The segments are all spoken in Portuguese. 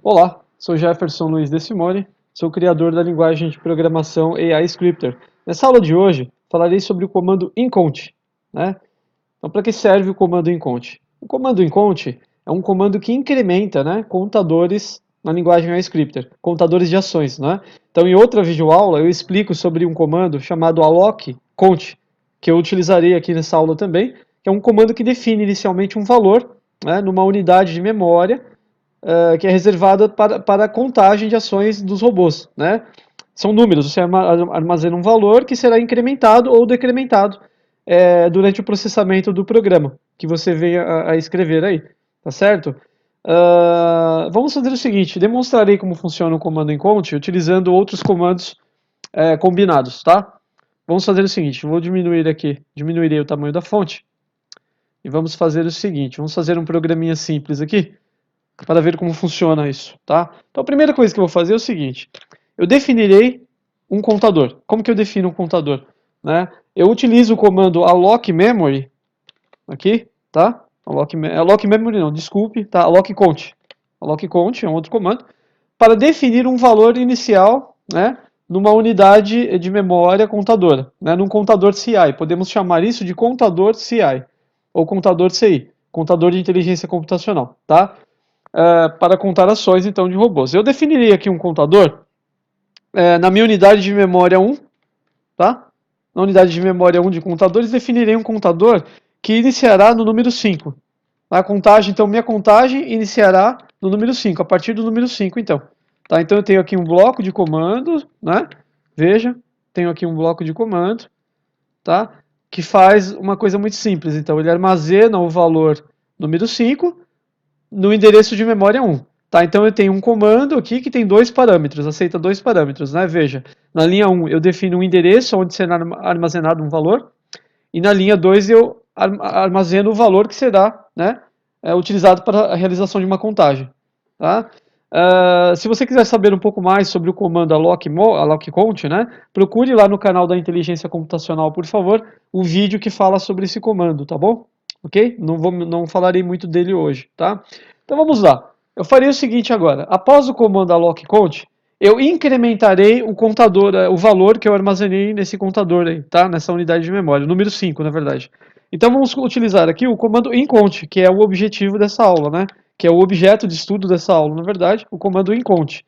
Olá, sou Jefferson Luiz De Simone, sou criador da linguagem de programação AI Scripter. Nessa aula de hoje, falarei sobre o comando incont, né? Então, para que serve o comando incont? O comando incont é um comando que incrementa, né, contadores na linguagem AI Scripter, contadores de ações, né? Então, em outra videoaula, eu explico sobre um comando chamado alloc cont, que eu utilizarei aqui nessa aula também, que é um comando que define inicialmente um valor, né, numa unidade de memória, que é reservada para a contagem de ações dos robôs, né? São números, você armazena um valor que será incrementado ou decrementado durante o processamento do programa que você venha a escrever aí, tá certo? Vamos fazer o seguinte, demonstrarei como funciona o comando incont utilizando outros comandos combinados, tá? Vamos fazer o seguinte, vou diminuir aqui, diminuirei o tamanho da fonte e vamos fazer o seguinte, vamos fazer um programinha simples aqui para ver como funciona isso, tá? Então a primeira coisa que eu vou fazer é o seguinte, eu definirei um contador. Como que eu defino um contador? Né? Eu utilizo o comando alloc memory, aqui, tá? Alloc memory não, desculpe, tá? Alloc count. Alloc count é um outro comando, para definir um valor inicial, né? Numa unidade de memória contadora, né? Num contador CI. Podemos chamar isso de contador CI, ou contador CI, contador de inteligência computacional, tá? Para contar ações então de robôs. Eu definiria aqui um contador na minha unidade de memória 1, tá? Na unidade de memória 1 de contadores, definirei um contador que iniciará no número 5. A contagem, então, minha contagem iniciará no número 5, a partir do número 5, então. Tá? Então, eu tenho aqui um bloco de comando, né? Veja, tenho aqui um bloco de comando, tá? Que faz uma coisa muito simples. Então, ele armazena o valor número 5 no endereço de memória 1. Tá? Então eu tenho um comando aqui que tem dois parâmetros, aceita dois parâmetros, né? Veja, na linha 1 eu defino um endereço onde será armazenado um valor, e na linha 2 eu armazeno o valor que será, né, utilizado para a realização de uma contagem. Tá? Se você quiser saber um pouco mais sobre o comando alloc count, né, procure lá no canal da Inteligência Computacional, por favor, o vídeo que fala sobre esse comando, tá bom? Ok? Não falarei muito dele hoje, tá? Então vamos lá. Eu farei o seguinte agora. Após o comando alloc count, eu incrementarei o contador, o valor que eu armazenei nesse contador aí, tá? Nessa unidade de memória, o número 5, na verdade. Então vamos utilizar aqui o comando incont, que é o objetivo dessa aula, né? Que é o objeto de estudo dessa aula, na verdade, o comando incont.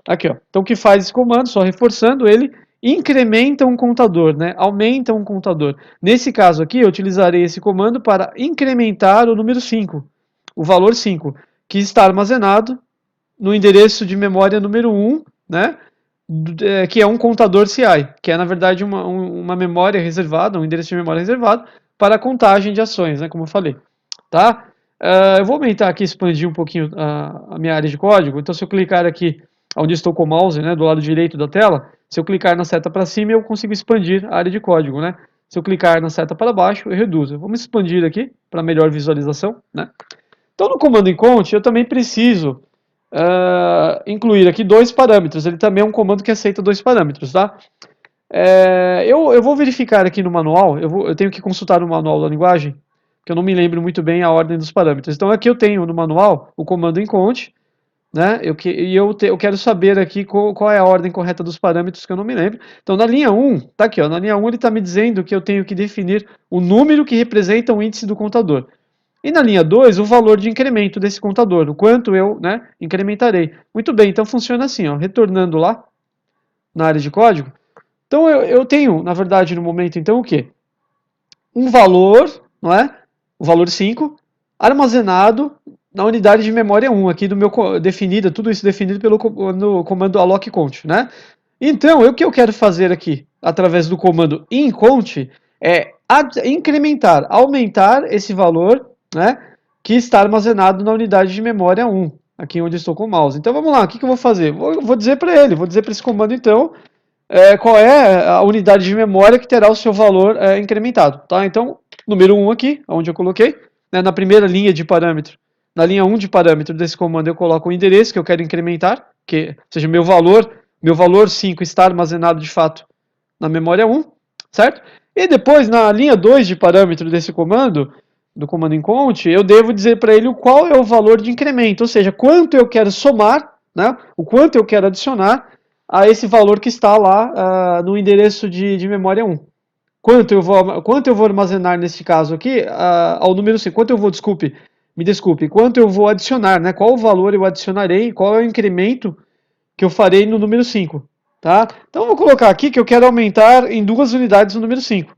Aqui, ó. Então o que faz esse comando, só reforçando ele, incrementa um contador, né? Aumenta um contador. Nesse caso aqui, eu utilizarei esse comando para incrementar o número 5, o valor 5, que está armazenado no endereço de memória número 1, né? Que é um contador CI, que é na verdade uma memória reservada, um endereço de memória reservado para a contagem de ações, né? Como eu falei, tá? Eu vou aumentar aqui, expandir um pouquinho a minha área de código. Então, se eu clicar aqui onde estou com o mouse, né, do lado direito da tela, se eu clicar na seta para cima, eu consigo expandir a área de código, né? Se eu clicar na seta para baixo, eu reduzo. Vamos expandir aqui para melhor visualização, né? Então, no comando incont, eu também preciso incluir aqui dois parâmetros. Ele também é um comando que aceita dois parâmetros, tá? Eu vou verificar aqui no manual, eu tenho que consultar o manual da linguagem, porque eu não me lembro muito bem a ordem dos parâmetros. Então, aqui eu tenho no manual o comando incont, né? Eu quero saber aqui qual é a ordem correta dos parâmetros, que eu não me lembro. Então, na linha 1, tá aqui, ó, na linha 1 ele está me dizendo que eu tenho que definir o número que representa o índice do contador. E na linha 2, o valor de incremento desse contador, o quanto eu, né, incrementarei. Muito bem, então funciona assim, ó, retornando lá na área de código. Então eu tenho, na verdade, no momento, então, o quê? Um valor, não é? O valor 5, armazenado na unidade de memória 1, aqui do meu definida, tudo isso definido pelo no comando alloc count, né? Então, o que eu quero fazer aqui, através do comando incont, é incrementar, aumentar esse valor, né, que está armazenado na unidade de memória 1, aqui onde estou com o mouse. Então, vamos lá, o que eu vou fazer? Vou dizer para ele, vou dizer para esse comando, então, qual é a unidade de memória que terá o seu valor incrementado. Tá? Então, número 1 aqui, onde eu coloquei, né, na primeira linha de parâmetro, na linha 1 de parâmetro desse comando, eu coloco o endereço que eu quero incrementar, ou seja, meu valor 5 está armazenado de fato na memória 1, certo? E depois, na linha 2 de parâmetro desse comando, do comando incont, eu devo dizer para ele qual é o valor de incremento, ou seja, quanto eu quero somar, né, o quanto eu quero adicionar a esse valor que está lá no endereço de memória 1. Quanto eu vou armazenar neste caso aqui ao número 5? Quanto eu vou, me desculpe, quanto eu vou adicionar, né? Qual o valor eu adicionarei, qual é o incremento que eu farei no número 5, tá? Então eu vou colocar aqui que eu quero aumentar em 2 unidades o número 5,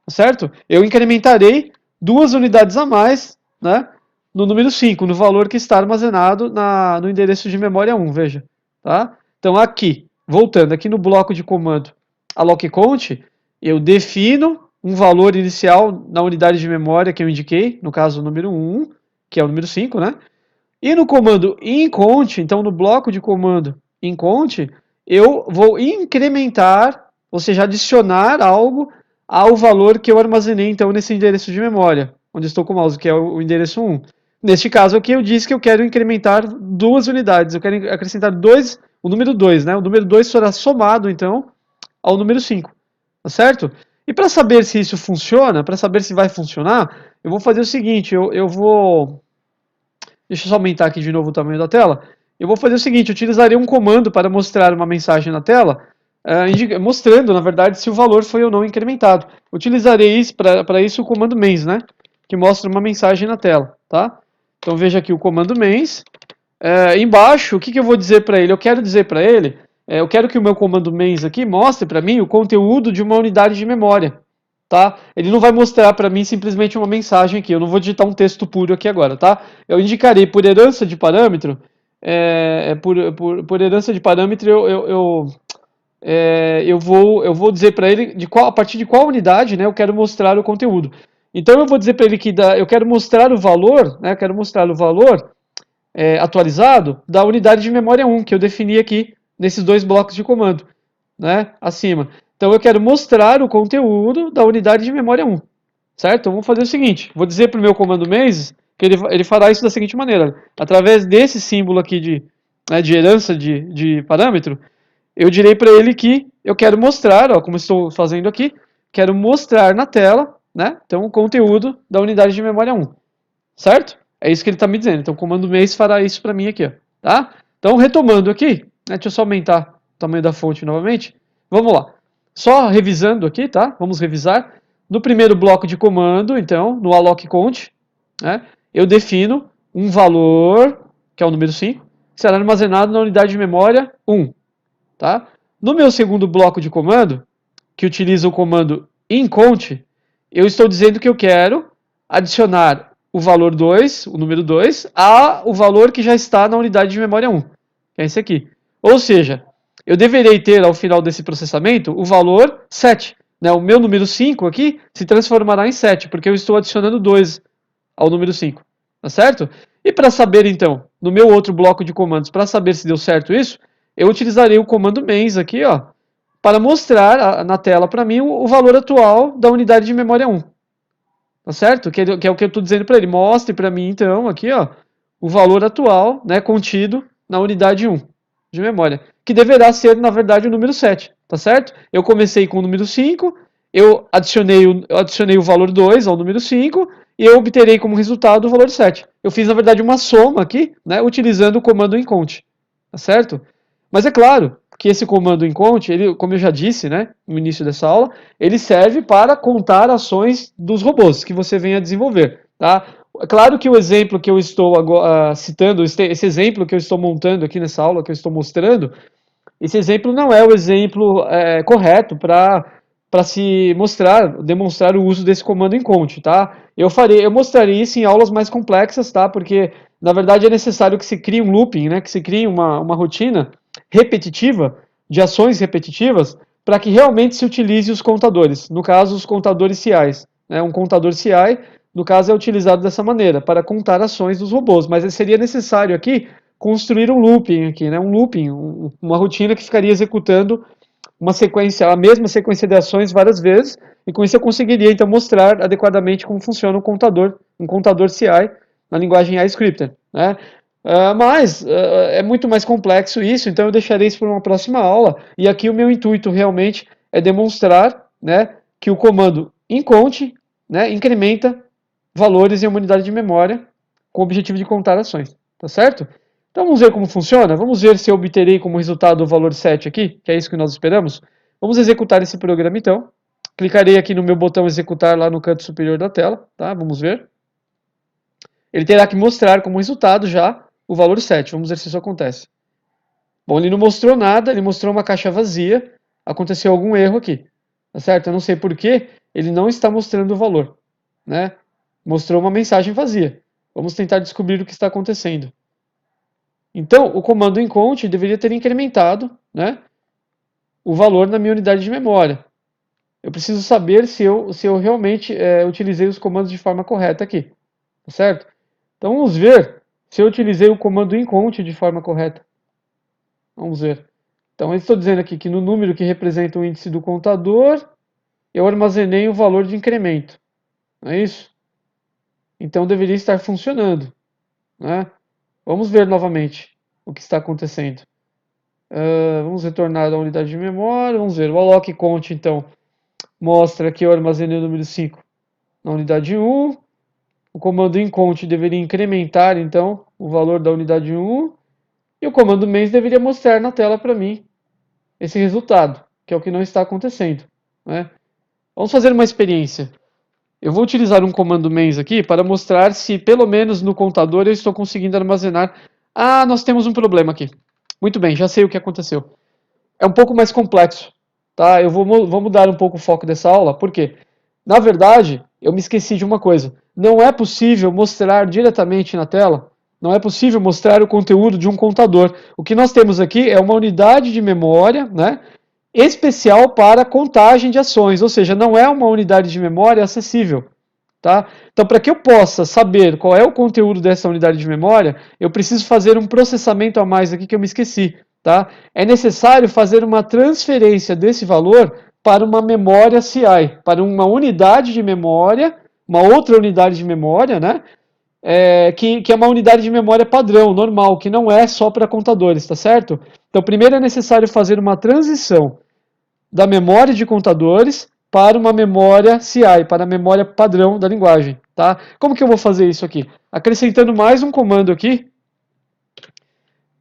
certo? Eu incrementarei 2 unidades a mais, né? No número 5, no valor que está armazenado no endereço de memória 1, veja, tá? Então aqui, voltando aqui no bloco de comando allocCount, eu defino um valor inicial na unidade de memória que eu indiquei, no caso o número 1, que é o número 5, né? E no comando incont, então no bloco de comando incont, eu vou incrementar, ou seja, adicionar algo ao valor que eu armazenei então nesse endereço de memória, onde estou com o mouse, que é o endereço 1. Neste caso aqui eu disse que eu quero incrementar 2 unidades, eu quero acrescentar o número 2, né? O número 2 será somado então ao número 5, tá certo? E para saber se isso funciona, para saber se vai funcionar, eu vou fazer o seguinte, eu vou... Deixa eu só aumentar aqui de novo o tamanho da tela. Eu vou fazer o seguinte, eu utilizarei um comando para mostrar uma mensagem na tela, mostrando, na verdade, se o valor foi ou não incrementado. Utilizarei para isso o comando mens, né? Que mostra uma mensagem na tela, tá? Então veja aqui o comando mens. Embaixo, o que eu vou dizer para ele? Eu quero dizer para ele, eu quero que o meu comando mens aqui mostre para mim o conteúdo de uma unidade de memória. Tá? Ele não vai mostrar para mim simplesmente uma mensagem aqui, eu não vou digitar um texto puro aqui agora, tá? Eu indicarei por herança de parâmetro, por herança de parâmetro eu vou dizer para ele a partir de qual unidade, né, eu quero mostrar o conteúdo. Então eu vou dizer para ele que eu quero mostrar o valor, né, atualizado da unidade de memória 1, que eu defini aqui nesses 2 blocos de comando, né, acima. Então eu quero mostrar o conteúdo da unidade de memória 1, certo? Então vamos fazer o seguinte, vou dizer para o meu comando mens que ele fará isso da seguinte maneira, através desse símbolo aqui de herança de parâmetro, eu direi para ele que eu quero mostrar, ó, como estou fazendo aqui, quero mostrar na tela, né, então o conteúdo da unidade de memória 1, certo? É isso que ele está me dizendo, então o comando mens fará isso para mim aqui, ó, tá? Então retomando aqui, né, deixa eu só aumentar o tamanho da fonte novamente, vamos lá. Só revisando aqui, tá? Vamos revisar. No primeiro bloco de comando, então, no allocCount, né, eu defino um valor, que é o número 5, que será armazenado na unidade de memória 1. Tá? No meu segundo bloco de comando, que utiliza o comando incont, eu estou dizendo que eu quero adicionar o valor 2, o número 2, ao valor que já está na unidade de memória 1, que é esse aqui. Ou seja, eu deverei ter, ao final desse processamento, o valor 7. Né? O meu número 5 aqui se transformará em 7, porque eu estou adicionando 2 ao número 5. Tá certo? E para saber, então, no meu outro bloco de comandos, para saber se deu certo isso, eu utilizarei o comando mens aqui, ó, para mostrar na tela para mim o valor atual da unidade de memória 1. Tá certo? Que é o que eu estou dizendo para ele. Mostre para mim, então, aqui, ó, o valor atual, né, contido na unidade 1 de memória, que deverá ser, na verdade, o número 7, tá certo? Eu comecei com o número 5, eu adicionei o valor 2 ao número 5 e eu obterei como resultado o valor 7. Eu fiz, na verdade, uma soma aqui, né, utilizando o comando incont, tá certo? Mas é claro que esse comando incont, ele, como eu já disse, né, no início dessa aula, ele serve para contar ações dos robôs que você venha a desenvolver, tá? É claro que o exemplo que eu estou agora, citando, esse exemplo que eu estou montando aqui nessa aula, que eu estou mostrando, esse exemplo não é o exemplo correto para se demonstrar o uso desse comando incont, tá? Eu mostraria isso em aulas mais complexas, tá? Porque, na verdade, é necessário que se crie um looping, né? Que se crie uma rotina repetitiva, de ações repetitivas, para que realmente se utilize os contadores, no caso, os contadores CIs. Né? Um contador CI, no caso, é utilizado dessa maneira, para contar ações dos robôs, mas seria necessário aqui construir um looping aqui, né? Um looping, uma rotina que ficaria executando uma sequência, a mesma sequência de ações várias vezes, e com isso eu conseguiria então mostrar adequadamente como funciona um contador CI na linguagem iScripter, né? Mas é muito mais complexo isso, então eu deixarei isso para uma próxima aula, e aqui o meu intuito realmente é demonstrar, né, que o comando incont, né, incrementa valores em uma unidade de memória com o objetivo de contar ações, tá certo? Então vamos ver como funciona, vamos ver se eu obterei como resultado o valor 7 aqui, que é isso que nós esperamos. Vamos executar esse programa então. Clicarei aqui no meu botão executar lá no canto superior da tela, tá? Vamos ver. Ele terá que mostrar como resultado já o valor 7, vamos ver se isso acontece. Bom, ele não mostrou nada, ele mostrou uma caixa vazia, aconteceu algum erro aqui, tá certo? Eu não sei por que ele não está mostrando o valor, né? Mostrou uma mensagem vazia. Vamos tentar descobrir o que está acontecendo. Então, o comando incount deveria ter incrementado, né, o valor na minha unidade de memória. Eu preciso saber se eu realmente utilizei os comandos de forma correta aqui, tá certo? Então vamos ver se eu utilizei o comando incount de forma correta. Vamos ver. Então eu estou dizendo aqui que no número que representa o índice do contador, eu armazenei o valor de incremento. Não é isso? Então deveria estar funcionando, né? Vamos ver novamente o que está acontecendo. Vamos retornar à unidade de memória, vamos ver. O alloc count, então, mostra que eu armazenei o número 5 na unidade 1. O comando incount deveria incrementar, então, o valor da unidade 1. E o comando mains deveria mostrar na tela para mim esse resultado, que é o que não está acontecendo, né? Vamos fazer uma experiência. Eu vou utilizar um comando mains aqui para mostrar se, pelo menos no contador, eu estou conseguindo armazenar. Ah, nós temos um problema aqui. Muito bem, já sei o que aconteceu. É um pouco mais complexo, tá? Eu vou mudar um pouco o foco dessa aula, porque, na verdade, eu me esqueci de uma coisa. Não é possível mostrar diretamente na tela, não é possível mostrar o conteúdo de um contador. O que nós temos aqui é uma unidade de memória, né, especial para contagem de ações, ou seja, não é uma unidade de memória acessível. Tá? Então, para que eu possa saber qual é o conteúdo dessa unidade de memória, eu preciso fazer um processamento a mais aqui que eu me esqueci. Tá? É necessário fazer uma transferência desse valor para uma memória CI, para uma unidade de memória, uma outra unidade de memória, né? Que é uma unidade de memória padrão, normal, que não é só para contadores, tá certo? Então, primeiro é necessário fazer uma transição da memória de contadores para uma memória CI, para a memória padrão da linguagem. Tá? Como que eu vou fazer isso aqui? Acrescentando mais um comando aqui,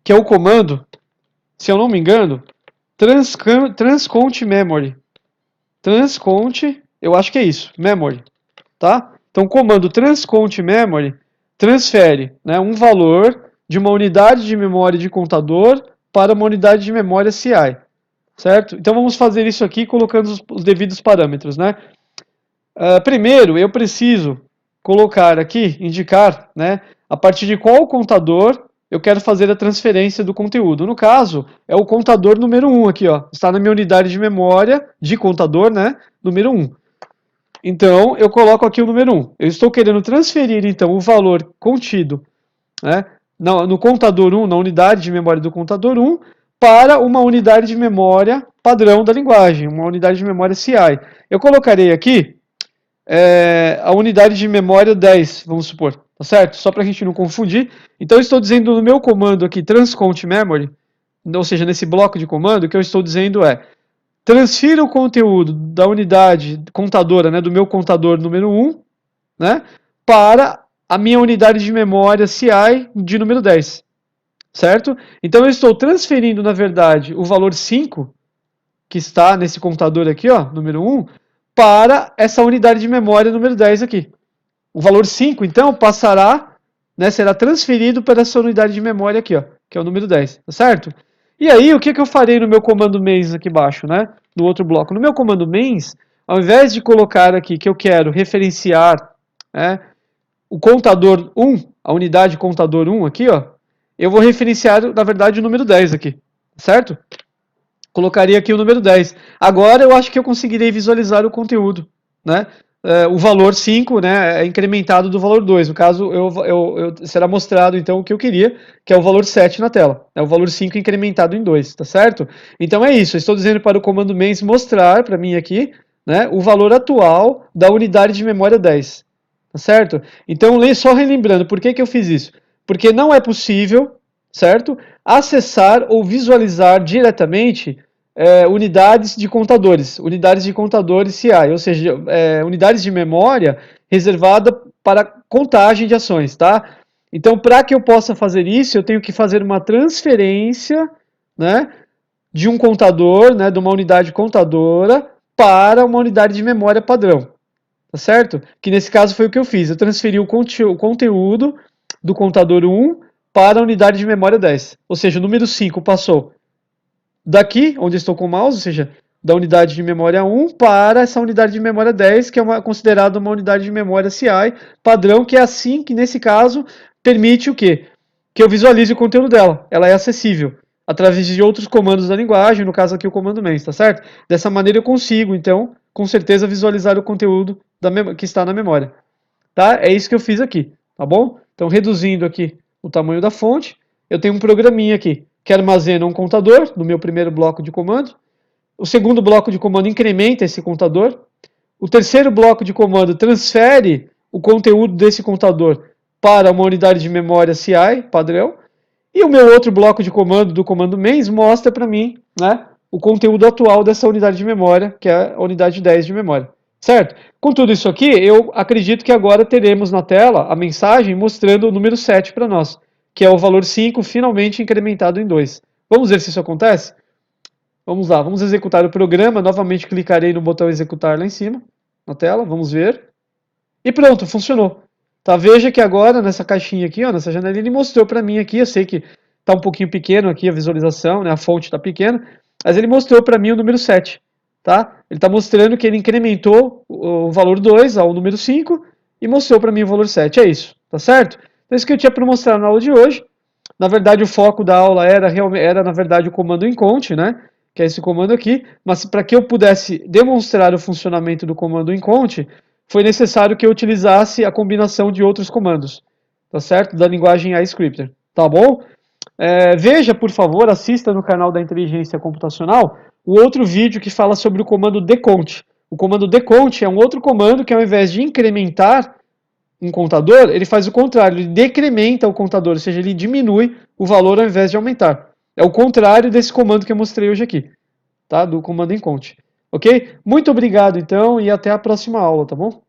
que é o comando, se eu não me engano, transcount memory. Transcount, eu acho que é isso, memory. Tá? Então, o comando transcount memory transfere, né, um valor de uma unidade de memória de contador para uma unidade de memória CI. Certo? Então vamos fazer isso aqui colocando os devidos parâmetros, né? Primeiro, eu preciso colocar aqui, indicar, né, a partir de qual contador eu quero fazer a transferência do conteúdo. No caso, é o contador número 1 aqui, ó. Está na minha unidade de memória de contador, né, número 1. Então, eu coloco aqui o número 1. Eu estou querendo transferir, então, o valor contido, né, no contador 1, na unidade de memória do contador 1, para uma unidade de memória padrão da linguagem, uma unidade de memória CI. Eu colocarei aqui a unidade de memória 10, vamos supor, tá certo? Só para a gente não confundir. Então, eu estou dizendo no meu comando aqui, transcount memory, ou seja, nesse bloco de comando, o que eu estou dizendo é, transfira o conteúdo da unidade contadora, né, do meu contador número 1, né, para a minha unidade de memória CI de número 10. Certo? Então eu estou transferindo, na verdade, o valor 5, que está nesse computador aqui, ó, número 1, para essa unidade de memória número 10 aqui. O valor 5, então, passará, né, será transferido para essa unidade de memória aqui, ó, que é o número 10, tá certo? E aí, o que eu farei no meu comando mains aqui embaixo, né, no outro bloco? No meu comando mains, ao invés de colocar aqui que eu quero referenciar, né, o contador 1, a unidade contador 1 aqui, ó, eu vou referenciar, na verdade, o número 10 aqui, certo? Colocaria aqui o número 10. Agora eu acho que eu conseguirei visualizar o conteúdo, né? O valor 5, né, é incrementado do valor 2. No caso, será mostrado, então, o que eu queria, que é o valor 7 na tela. É o valor 5 incrementado em 2, tá certo? Então é isso, eu estou dizendo para o comando mains mostrar para mim aqui, né, o valor atual da unidade de memória 10. Tá certo? Então, só relembrando, por que eu fiz isso? Porque não é possível, certo? Acessar ou visualizar diretamente unidades de contadores CI, ou seja, unidades de memória reservada para contagem de ações, tá? Então, para que eu possa fazer isso, eu tenho que fazer uma transferência, né, de um contador, né, de uma unidade contadora para uma unidade de memória padrão, tá certo? Que nesse caso foi o que eu fiz. Eu transferi o conteúdo do contador 1 para a unidade de memória 10. Ou seja, o número 5 passou daqui, onde estou com o mouse, ou seja, da unidade de memória 1 para essa unidade de memória 10, que é considerada uma unidade de memória CI padrão, que é assim que, nesse caso, permite o quê? Que eu visualize o conteúdo dela. Ela é acessível através de outros comandos da linguagem, no caso aqui o comando main, tá certo? Dessa maneira eu consigo, então, com certeza visualizar o conteúdo que está na memória. Tá? É isso que eu fiz aqui, tá bom? Então, reduzindo aqui o tamanho da fonte, eu tenho um programinha aqui que armazena um contador no meu primeiro bloco de comando. O segundo bloco de comando incrementa esse contador. O terceiro bloco de comando transfere o conteúdo desse contador para uma unidade de memória CI padrão. E o meu outro bloco de comando do comando mains mostra para mim, né, o conteúdo atual dessa unidade de memória, que é a unidade 10 de memória. Certo? Com tudo isso aqui, eu acredito que agora teremos na tela a mensagem mostrando o número 7 para nós, que é o valor 5 finalmente incrementado em 2. Vamos ver se isso acontece? Vamos lá, vamos executar o programa. Novamente clicarei no botão executar lá em cima, na tela, vamos ver. E pronto, funcionou. Tá, veja que agora, nessa caixinha aqui, ó, nessa janelinha, ele mostrou para mim aqui, eu sei que está um pouquinho pequeno aqui a visualização, né, a fonte está pequena, mas ele mostrou para mim o número 7. Tá? Ele está mostrando que ele incrementou o valor 2 ao número 5 e mostrou para mim o valor 7. É isso, tá certo? Então, isso que eu tinha para mostrar na aula de hoje. Na verdade, o foco da aula era na verdade, o comando incont, né? Que é esse comando aqui, mas para que eu pudesse demonstrar o funcionamento do comando incont, foi necessário que eu utilizasse a combinação de outros comandos, tá certo? Da linguagem iScripter, tá bom? Veja, por favor, assista no canal da Inteligência Computacional o outro vídeo que fala sobre o comando decont. O comando decont é um outro comando que, ao invés de incrementar um contador, ele faz o contrário, ele decrementa o contador, ou seja, ele diminui o valor ao invés de aumentar. É o contrário desse comando que eu mostrei hoje aqui, tá? Do comando incont. Ok? Muito obrigado, então, e até a próxima aula, tá bom?